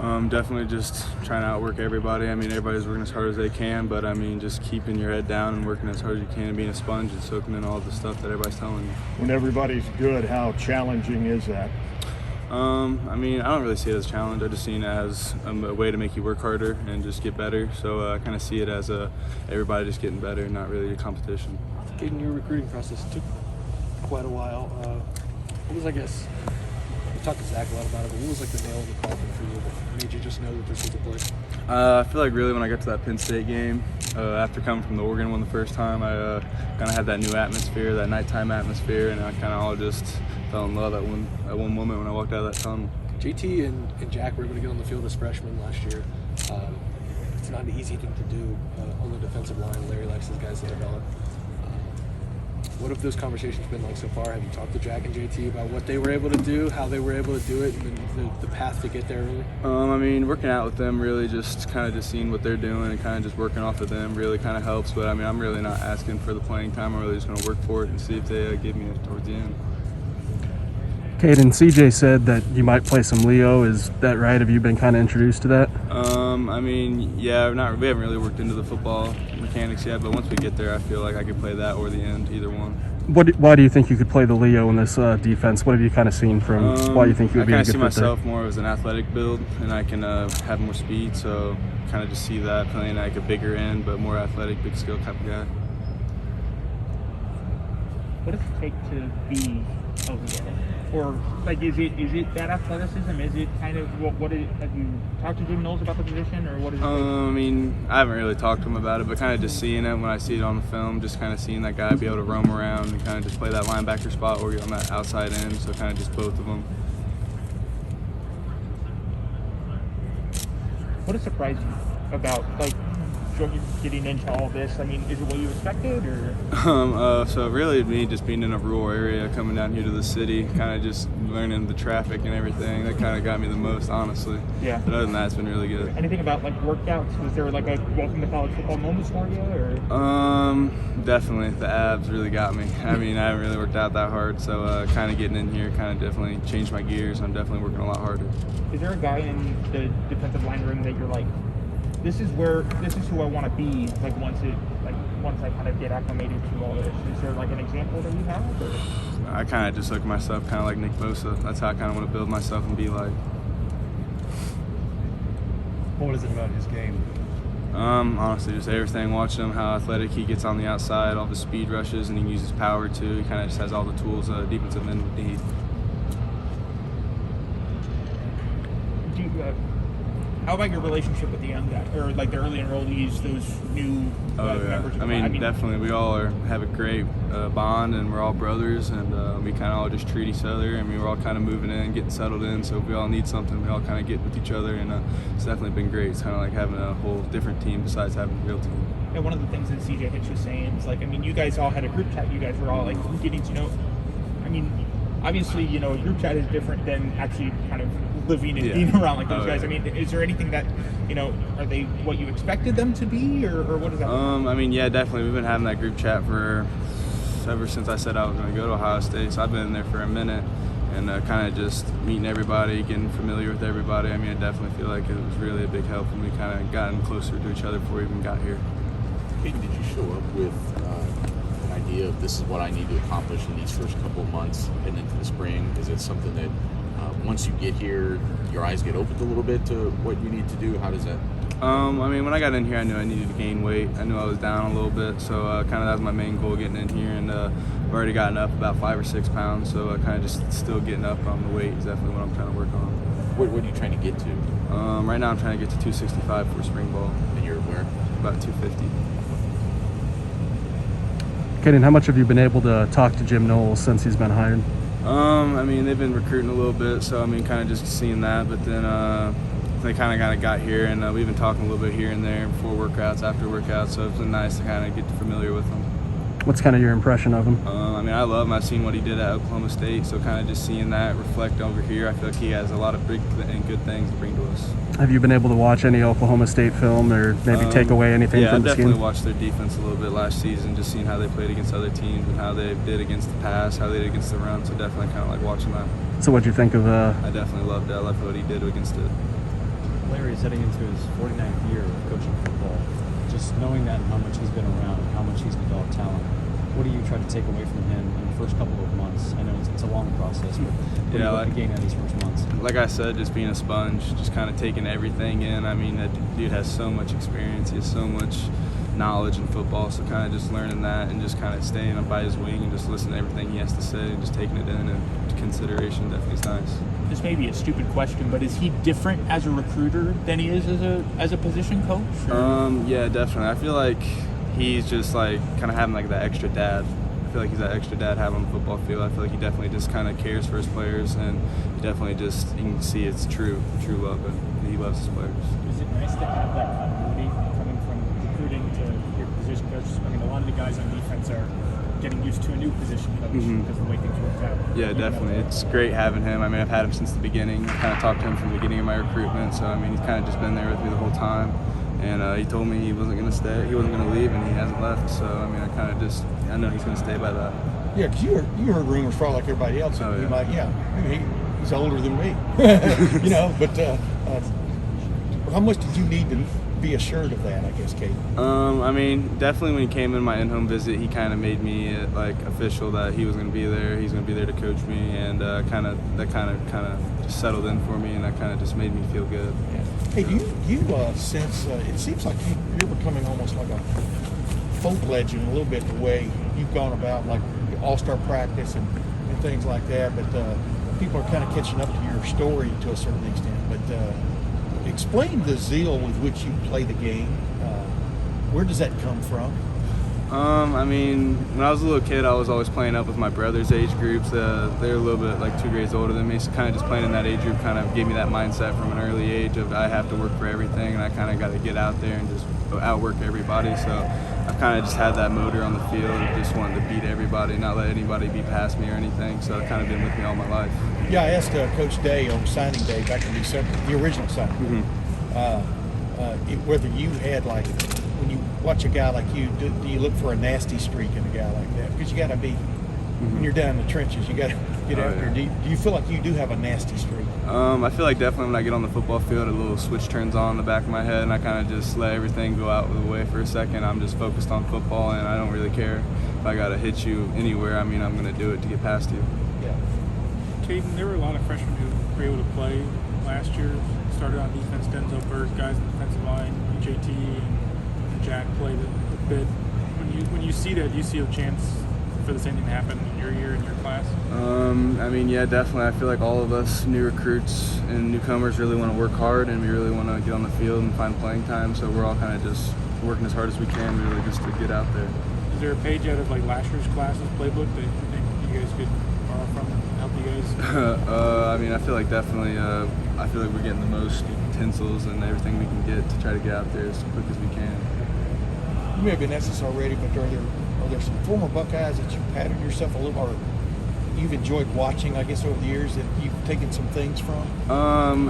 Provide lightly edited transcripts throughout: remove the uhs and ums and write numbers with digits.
Definitely just trying to outwork everybody. I mean, everybody's working as hard as they can, but I mean, just keeping your head down and working as hard as you can and being a sponge and soaking in all the stuff that everybody's telling you. When everybody's good, how challenging is that? I mean, I don't really see it as a challenge. I just see it as a way to make you work harder and just get better. So I kind of see it as everybody just getting better, not really a competition. Caden, your recruiting process took quite a while. What was, I guess, we talked to Zach a lot about it, but what was like the nail in the coffin for you that made you just know that this was a play? I feel like really when I got to that Penn State game, after coming from the Oregon one the first time, I kind of had that new atmosphere, that nighttime atmosphere, and I kind of all just fell in love at one moment when I walked out of that tunnel. JT and Jack were able to get on the field as freshmen last year. It's not an easy thing to do on the defensive line. Larry likes his guys to develop. What have those conversations been like so far? Have you talked to Jack and JT about what they were able to do, how they were able to do it, and the path to get there really? I mean, working out with them really just kind of just seeing what they're doing and kind of just working off of them really kind of helps. But I mean, I'm really not asking for the playing time. I'm really just going to work for it and see if they give me it towards the end. Caden, CJ said that you might play some Leo. Is that right? Have you been kind of introduced to that? I mean, yeah, we haven't really worked into the football mechanics yet, but once we get there, I feel like I could play that or the end, either one. Why do you think you could play the Leo in this defense? What have you kind of seen from why you think you would be a good fit there? I kind of see myself more as an athletic build, and I can have more speed, so kind of just see that playing like a bigger end, but more athletic, big skill type of guy. What does it take to be a Leo? Or like, is it that athleticism? Is it kind of have you talked to Jim Knowles about the position, or what is it? I mean, I haven't really talked to him about it, but kind of just seeing it when I see it on the film, just kind of seeing that guy be able to roam around and kind of just play that linebacker spot or on that outside end. So kind of just both of them. What has surprised you about getting into all this? I mean, is it what you expected, or? So really, me just being in a rural area, coming down here to the city, kind of just learning the traffic and everything, that kind of got me the most, honestly. Yeah. But other than that, it's been really good. Anything about like workouts? Was there like a welcome to college football moment for you, or? Definitely, the abs really got me. I mean, I haven't really worked out that hard, so kind of getting in here kind of definitely changed my gears. I'm definitely working a lot harder. Is there a guy in the defensive line room that you're like, this is who I want to be, like once I kind of get acclimated to all this? Is there like an example that you have? Or? I kind of just look at myself kind of like Nick Bosa. That's how I kind of want to build myself and be like. What is it about his game? Honestly, just everything. Watching him, how athletic he gets on the outside, all the speed rushes, and he uses power too. He kind of just has all the tools defensive end would need. How about your relationship with the young guys, or like the early enrollees, those new members? I mean, definitely. We all have a great bond, and we're all brothers, and we kind of all just treat each other. I mean, we're all kind of moving in, getting settled in, so if we all need something, we all kind of get with each other, and it's definitely been great. It's kind of like having a whole different team besides having a real team. Yeah, one of the things that CJ Hitch was saying is like, I mean, you guys all had a group chat. You guys were all like getting to know. I mean, obviously, you know, a group chat is different than actually kind of living and being around like those guys. I mean, is there anything that, you know, are they what you expected them to be, or what is that? I mean, yeah, definitely. We've been having that group chat ever since I said I was going to go to Ohio State. So I've been in there for a minute and kind of just meeting everybody, getting familiar with everybody. I mean, I definitely feel like it was really a big help, and we kind of gotten closer to each other before we even got here. Did you show up with an idea of this is what I need to accomplish in these first couple of months and into the spring? Is it something that once you get here, your eyes get opened a little bit to what you need to do? How does that? I mean, when I got in here, I knew I needed to gain weight. I knew I was down a little bit, so kind of that was my main goal getting in here. And I've already gotten up about 5 or 6 pounds, so kind of just still getting up on the weight is definitely what I'm trying to work on. What are you trying to get to? Right now, I'm trying to get to 265 for spring ball. And you're where? About 250. Caden, how much have you been able to talk to Jim Knowles since he's been hired? I mean, they've been recruiting a little bit, so I mean, kind of just seeing that. But then they kind of got here, and we've been talking a little bit here and there before workouts, after workouts. So it's been nice to kind of get familiar with him. What's kind of your impression of him? I mean, I love him. I've seen what he did at Oklahoma State, so kind of just seeing that reflect over here, I feel like he has a lot of big and good things to bring to us. Have you been able to watch any Oklahoma State film or maybe take away anything from the scheme? Yeah, I definitely watched their defense a little bit last season, just seeing how they played against other teams and how they did against the pass, how they did against the run, so definitely kind of like watching that. So what'd you think of I definitely loved it. I loved what he did against it. Larry is heading into his 49th year of coaching football. Just knowing that and how much he's been around and how much he's developed talent, what do you try to take away from him in the first couple of months? I know it's a long process, but what do you hope to gain out of these first months? Like I said, just being a sponge, just kind of taking everything in. I mean, that dude has so much experience. He has so much knowledge in football, so kind of just learning that and just kind of staying up by his wing and just listening to everything he has to say and just taking it in and consideration definitely is nice. This may be a stupid question, but is he different as a recruiter than he is as a position coach? Yeah, definitely. I feel like he's just like kind of having like that extra dad. I feel like he's that extra dad having on the football field. I feel like he definitely just kind of cares for his players, and definitely just you can see it's true love, and he loves his players. Is it nice to have that continuity coming from recruiting to your position coach? I mean, a lot of the guys on defense are getting used to a new position coach because of the way things worked out. Yeah, definitely. It's great having him. I mean, I've had him since the beginning. I kind of talked to him from the beginning of my recruitment, so I mean, he's kind of just been there with me the whole time. And he told me he wasn't going to stay, he wasn't going to leave, and he hasn't left. So I mean, I know he's going to stay by that. Yeah, because you heard rumors probably like everybody else. Oh, yeah. He might, he's older than me, you know. But how much did you need to be assured of that? I guess, Caden. I mean, definitely when he came in my in-home visit, he kind of made me like official that he was going to be there. He's going to be there to coach me, and that kind of just settled in for me, and that kind of just made me feel good. Yeah. Hey, do you sense? It seems like you're becoming almost like a folk legend a little bit the way you've gone about like all-star practice and things like that. But people are kind of catching up to your story to a certain extent. But explain the zeal with which you play the game. Where does that come from? I mean, when I was a little kid, I was always playing up with my brother's age groups. They're a little bit like 2 grades older than me, so kind of just playing in that age group kind of gave me that mindset from an early age of I have to work for everything, and I kind of got to get out there and just outwork everybody. So I kind of just had that motor on the field, just wanting to beat everybody, not let anybody be past me or anything. So it's kind of been with me all my life. Yeah, I asked Coach Day on signing day back in December, the original signing, whether you had like, when you watch a guy like you, do you look for a nasty streak in a guy like that? Because you got to be, when you're down in the trenches, you got to get after. Yeah. Do you feel like you do have a nasty streak? I feel like definitely when I get on the football field, a little switch turns on in the back of my head, and I kind of just let everything go out of the way for a second. I'm just focused on football, and I don't really care if I got to hit you anywhere. I mean, I'm going to do it to get past you. Yeah. Caden, there were a lot of freshmen who were able to play last year. Started on defense, Denzel Burke, guys in the defensive line, JT and Jack played a bit. When you see that, do you see a chance for the same thing to happen in your year, in your class? I mean, yeah, definitely. I feel like all of us new recruits and newcomers really want to work hard, and we really want to get on the field and find playing time. So we're all kind of just working as hard as we can, really, just to get out there. Is there a page out of like last year's class's playbook that you think you guys could borrow from and help you guys? I mean, I feel like definitely. I feel like we're getting the most utensils and everything we can get to try to get out there as quick as we can. You may have been asked this already, but are there some former Buckeyes that you've patterned yourself a little, or you've enjoyed watching, I guess, over the years that you've taken some things from?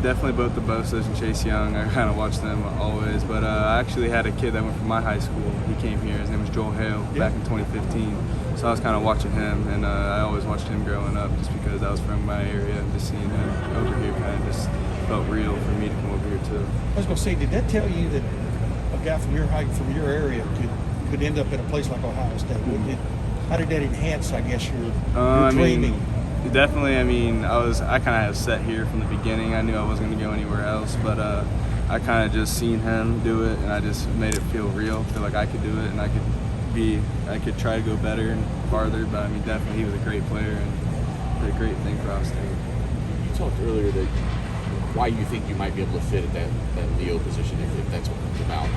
Definitely both the Bosa's and Chase Young. I kind of watch them always, but I actually had a kid that went from my high school. He came here. His name was Joel Hale back in 2015. So I was kind of watching him, and I always watched him growing up just because I was from my area, and just seeing him over here kind of just felt real for me to come over here too. I was going to say, did that tell you that a guy from your height, from your area, could end up in a place like Ohio State? How did that enhance, I guess, your dreaming? Definitely. I mean, I kind of had set here from the beginning. I knew I wasn't going to go anywhere else, but I kind of just seen him do it, and I just made it feel real. Feel like I could do it, and I could try to go better and farther. But I mean, definitely, he was a great player and did a great thing for Ohio State. You talked earlier that why you think you might be able to fit at that Leo position if that's what it's about.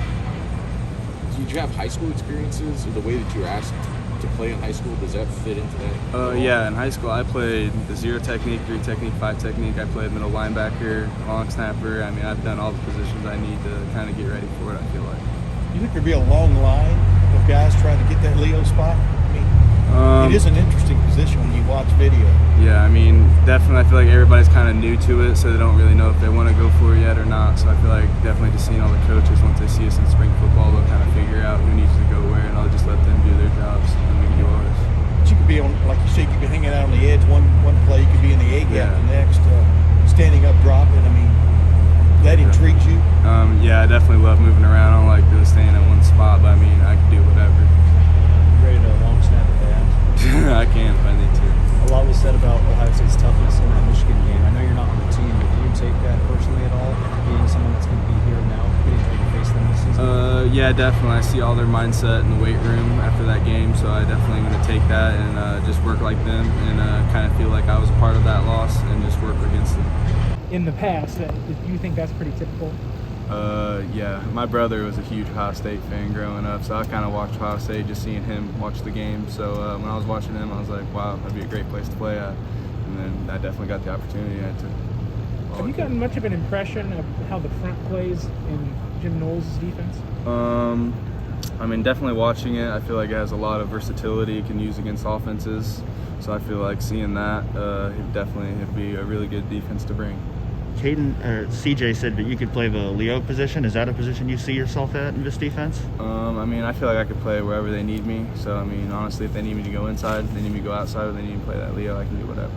Did you have high school experiences, or the way that you were asked to play in high school, does that fit into that? Yeah, in high school I played the 0 technique, 3 technique, 5 technique. I played middle linebacker, long snapper. I mean, I've done all the positions I need to kind of get ready for it, I feel like. You think there'd be a long line of guys trying to get that Leo spot? I mean, it is an interesting position when you watch video. Yeah, I mean, definitely I feel like everybody's kind of new to it, so they don't really know if they want to go for it yet or not. So I feel like definitely just seeing all the coaches, once they see us in spring football, they'll kind of figure out who needs to go where, and I'll just let them do their jobs and we can do ours. But you could be on, like you say, you could be hanging out on the edge one play, you could be in the A gap the next, standing up, dropping. I mean, that intrigues you? State's toughness in that Michigan game. I know you're not on the team, but do you take that personally at all? Being someone that's going to be here now, getting ready to face them this season? Yeah, definitely. I see all their mindset in the weight room after that game, so I definitely going to take that and just work like them and kind of feel like I was a part of that loss and just work against them. In the past, do you think that's pretty typical? Yeah, my brother was a huge Ohio State fan growing up, so I kind of watched Ohio State just seeing him watch the game. So when I was watching him, I was like, wow, that'd be a great place to play at. And then I definitely got the opportunity. Have you gotten much of an impression of how the front plays in Jim Knowles' defense? I mean, definitely watching it, I feel like it has a lot of versatility it can use against offenses. So I feel like seeing that, it'd be a really good defense to bring. CJ said that you could play the Leo position. Is that a position you see yourself at in this defense? I mean, I feel like I could play wherever they need me. So, I mean, honestly, if they need me to go inside, if they need me to go outside, or they need me to play that Leo, I can do whatever.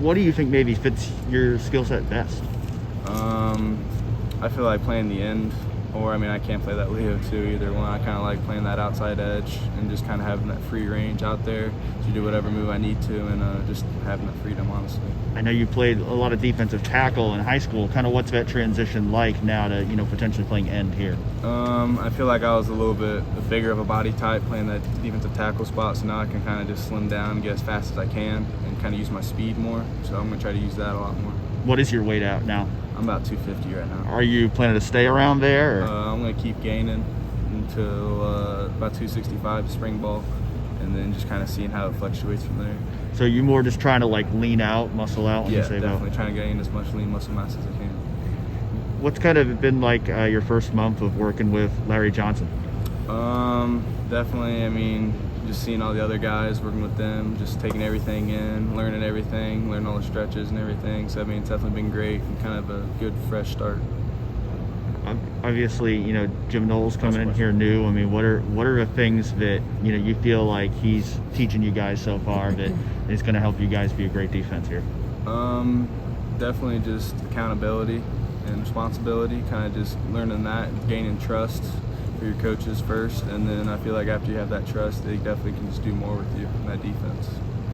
What do you think maybe fits your skill set best? I feel like playing the end, or I mean, I can't play that Leo too, either one. I kind of like playing that outside edge and just kind of having that free range out there to do whatever move I need to and just having that freedom, honestly. I know you played a lot of defensive tackle in high school. Kind of what's that transition like now to, potentially playing end here? I feel like I was a little bit bigger of a body type playing that defensive tackle spot, so now I can kind of just slim down and get as fast as I can and kind of use my speed more. So I'm going to try to use that a lot more. What is your weight out now? I'm about 250 right now. Are you planning to stay around there? Or? I'm going to keep gaining until about 265 spring ball, and then just kind of seeing how it fluctuates from there. So you more just trying to lean out, muscle out? When Yeah, you say definitely trying to gain as much lean muscle mass as I can. What's kind of been like your first month of working with Larry Johnson? Definitely, I mean, just seeing all the other guys, working with them, just taking everything in, learning everything, learning all the stretches and everything. So, I mean, it's definitely been great and kind of a good, fresh start. Obviously, Jim Knowles coming in here new. I mean, what are the things that, you feel like he's teaching you guys so far that is going to help you guys be a great defense here? Definitely just accountability and responsibility, kind of just learning that, gaining trust for your coaches first, and then I feel like after you have that trust, they definitely can just do more with you in that defense.